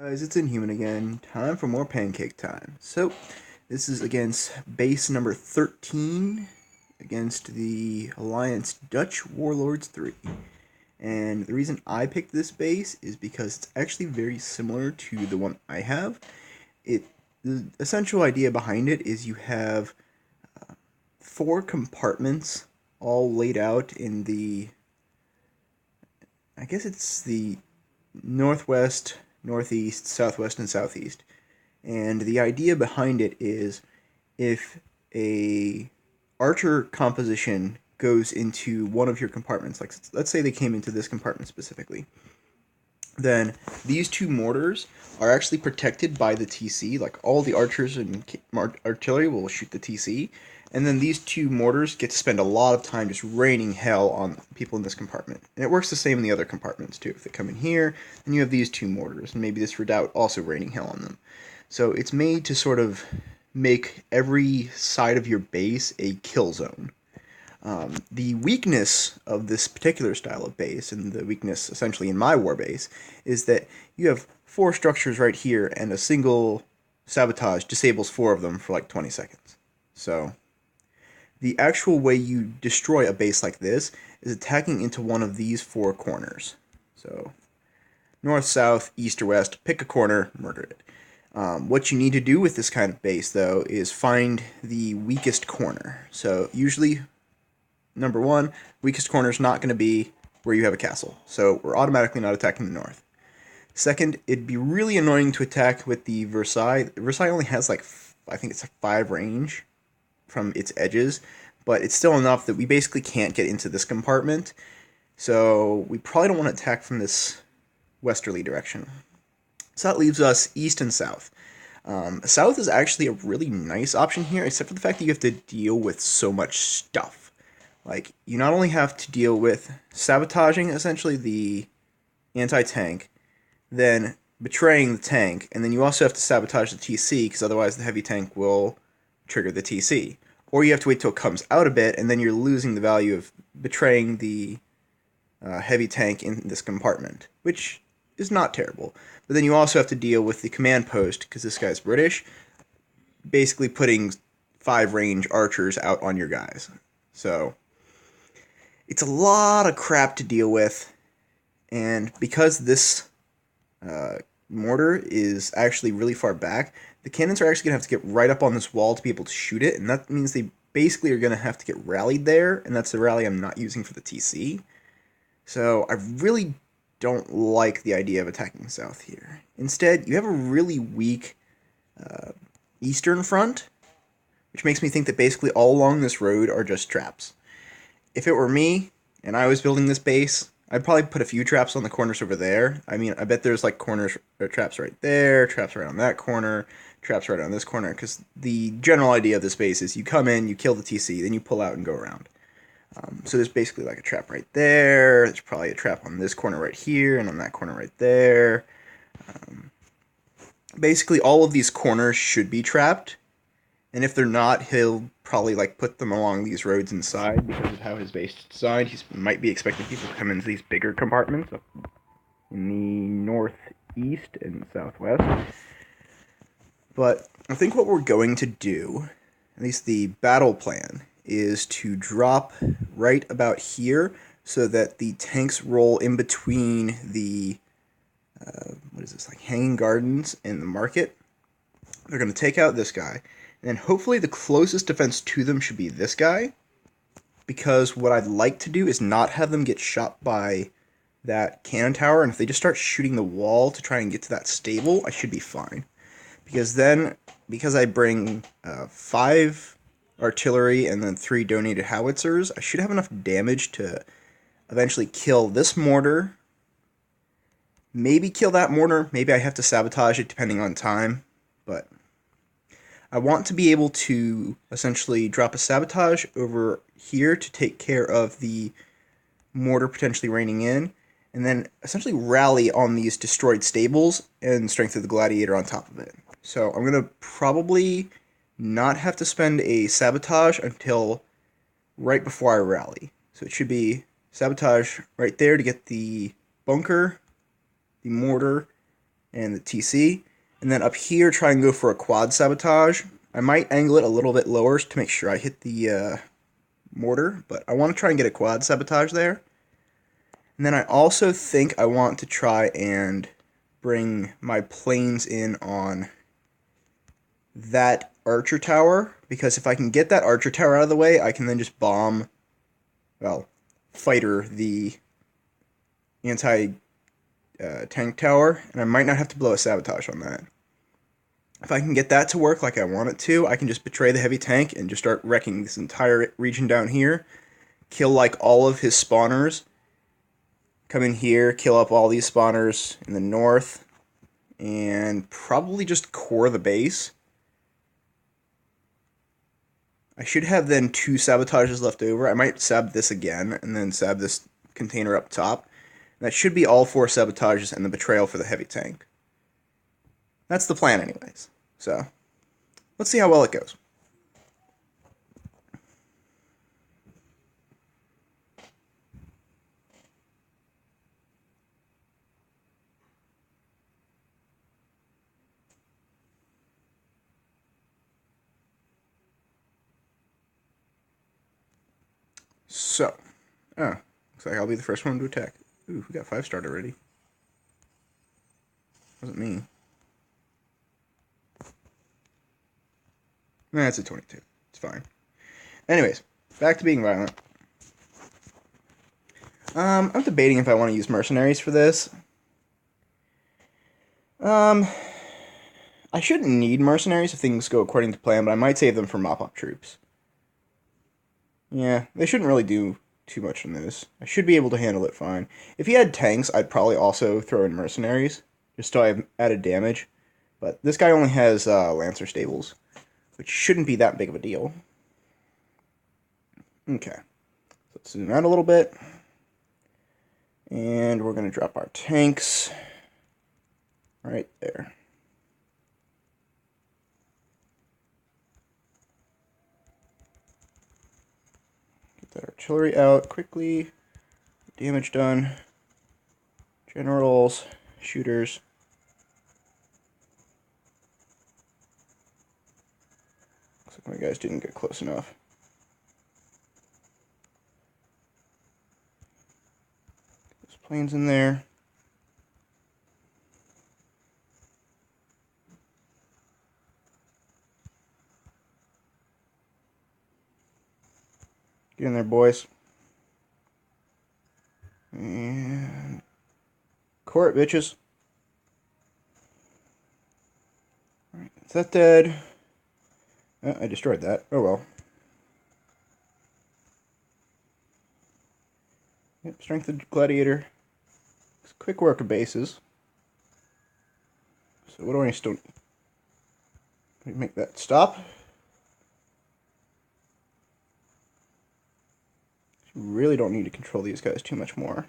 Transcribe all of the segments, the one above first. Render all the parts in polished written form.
Guys, it's Inhuman again. Time for more pancake time. So, this is against base number 13 against the Alliance Dutch Warlords 3. And the reason I picked this base is because it's actually very similar to the one I have. The essential idea behind it is you have four compartments all laid out in I guess it's the northwest, northeast, southwest, and southeast. And the idea behind it is if a archer composition goes into one of your compartments, like let's say they came into this compartment specifically, then these two mortars are actually protected by the TC. Like all the archers and artillery will shoot the TC, and then these two mortars get to spend a lot of time just raining hell on people in this compartment. And it works the same in the other compartments too. If they come in here, then you have these two mortars, and maybe this redoubt also raining hell on them. So it's made to sort of make every side of your base a kill zone. The weakness of this particular style of base, and the weakness essentially in my war base, is that you have four structures right here, and a single sabotage disables four of them for like 20 seconds. So the actual way you destroy a base like this is attacking into one of these four corners. So north, south, east, or west, pick a corner, murder it. What you need to do with this kind of base, though, is find the weakest corner. So usually, number one, weakest corner is not going to be where you have a castle. So we're automatically not attacking the north. Second, it'd be really annoying to attack with the Versailles. Versailles only has like, I think it's a 5 range from its edges, but it's still enough that we basically can't get into this compartment. So we probably don't want to attack from this westerly direction. So that leaves us east and south. South is actually a really nice option here, except for the fact that you have to deal with so much stuff. Like, you not only have to deal with sabotaging, essentially, the anti-tank, then betraying the tank, and then you also have to sabotage the TC, because otherwise the heavy tank will trigger the TC. Or you have to wait till it comes out a bit, and then you're losing the value of betraying the heavy tank in this compartment, which is not terrible. But then you also have to deal with the command post, because this guy's British, basically putting 5 range archers out on your guys. So it's a lot of crap to deal with, and because this mortar is actually really far back, the cannons are actually going to have to get right up on this wall to be able to shoot it, and that means they basically are going to have to get rallied there, and that's the rally I'm not using for the TC. So I really don't like the idea of attacking south here. Instead, you have a really weak eastern front, which makes me think that basically all along this road are just traps. If it were me, and I was building this base, I'd probably put a few traps on the corners over there. I mean, I bet there's like corners, or traps right there, traps right on that corner, traps right on this corner, because the general idea of this base is you come in, you kill the TC, then you pull out and go around. So there's basically like a trap right there. There's probably a trap on this corner right here and on that corner right there. Basically, all of these corners should be trapped. And if they're not, he'll probably like put them along these roads inside because of how his base is designed. He might be expecting people to come into these bigger compartments up in the northeast and southwest. But I think what we're going to do, at least the battle plan, is to drop right about here so that the tanks roll in between the what is this, like hanging gardens and the market. They're going to take out this guy, and then hopefully the closest defense to them should be this guy, because what I'd like to do is not have them get shot by that cannon tower, and if they just start shooting the wall to try and get to that stable, I should be fine. Because then, because I bring 5 artillery and then 3 donated howitzers, I should have enough damage to eventually kill this mortar. Maybe kill that mortar. Maybe I have to sabotage it depending on time. But I want to be able to essentially drop a sabotage over here to take care of the mortar potentially raining in, and then essentially rally on these destroyed stables and Strength of the Gladiator on top of it. So I'm going to probably not have to spend a sabotage until right before I rally. So it should be sabotage right there to get the bunker, the mortar, and the TC. And then up here, try and go for a quad sabotage. I might angle it a little bit lower to make sure I hit the mortar, but I want to try and get a quad sabotage there. And then I also think I want to try and bring my planes in on that archer tower, because if I can get that archer tower out of the way, I can then just bomb, well, fighter the anti-tank tower, and I might not have to blow a sabotage on that. If I can get that to work like I want it to, I can just betray the heavy tank and just start wrecking this entire region down here, kill like all of his spawners, come in here, kill up all these spawners in the north, and probably just core the base. I should have then 2 sabotages left over. I might sab this again, and then sab this container up top. And that should be all 4 sabotages and the betrayal for the heavy tank. That's the plan anyways. So, let's see how well it goes. So, looks like I'll be the first one to attack. Ooh, we got 5-star already. Wasn't me. Nah, it's a 22. It's fine. Anyways, back to being violent. I'm debating if I want to use mercenaries for this. I shouldn't need mercenaries if things go according to plan, but I might save them for mop-up troops. Yeah, they shouldn't really do too much in this. I should be able to handle it fine. If he had tanks, I'd probably also throw in mercenaries, just so I have added damage. But this guy only has Lancer stables, which shouldn't be that big of a deal. Okay, so let's zoom out a little bit. And we're going to drop our tanks right there. Get that artillery out quickly. Damage done. Generals, shooters. Looks like my guys didn't get close enough. Get those planes in there. Get in there, boys. And core it, bitches. Alright, is that dead? Oh, I destroyed that. Oh well. Yep, strength of gladiator. It's quick work of bases. So what do I still make that stop? Really don't need to control these guys too much more.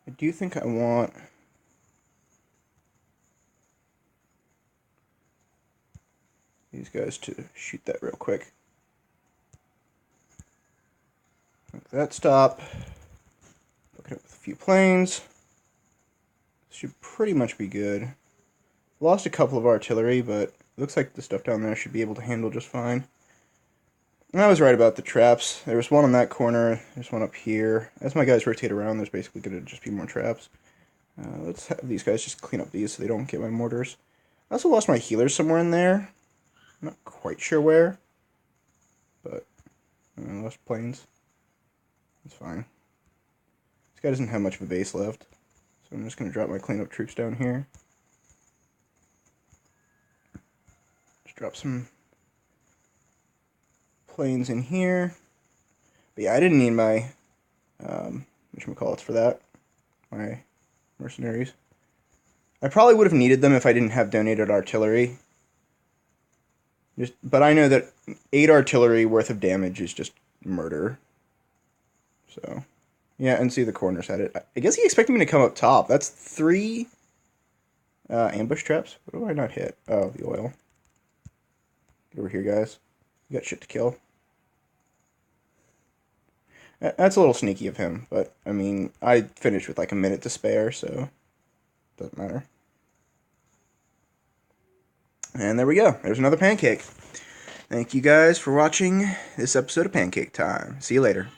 I do think I want these guys to shoot that real quick. Make that stop. Hook it up with a few planes. This should pretty much be good. Lost a couple of artillery, but it looks like the stuff down there should be able to handle just fine. And I was right about the traps. There was one on that corner. There's one up here. As my guys rotate around, there's basically going to just be more traps. Let's have these guys just clean up these so they don't get my mortars. I also lost my healers somewhere in there. I'm not quite sure where. But I lost planes. It's fine. This guy doesn't have much of a base left. So I'm just going to drop my cleanup troops down here. Just drop some planes in here. But yeah, I didn't need my whatchamacallits for that. My mercenaries. I probably would have needed them if I didn't have donated artillery. But I know that 8 artillery worth of damage is just murder. So, yeah, and see the corners had it. I guess he expected me to come up top. That's 3 ambush traps. What do I not hit? Oh, the oil. Get over here, guys. You got shit to kill. That's a little sneaky of him, but, I mean, I finished with like a minute to spare, so doesn't matter. And there we go. There's another pancake. Thank you guys for watching this episode of Pancake Time. See you later.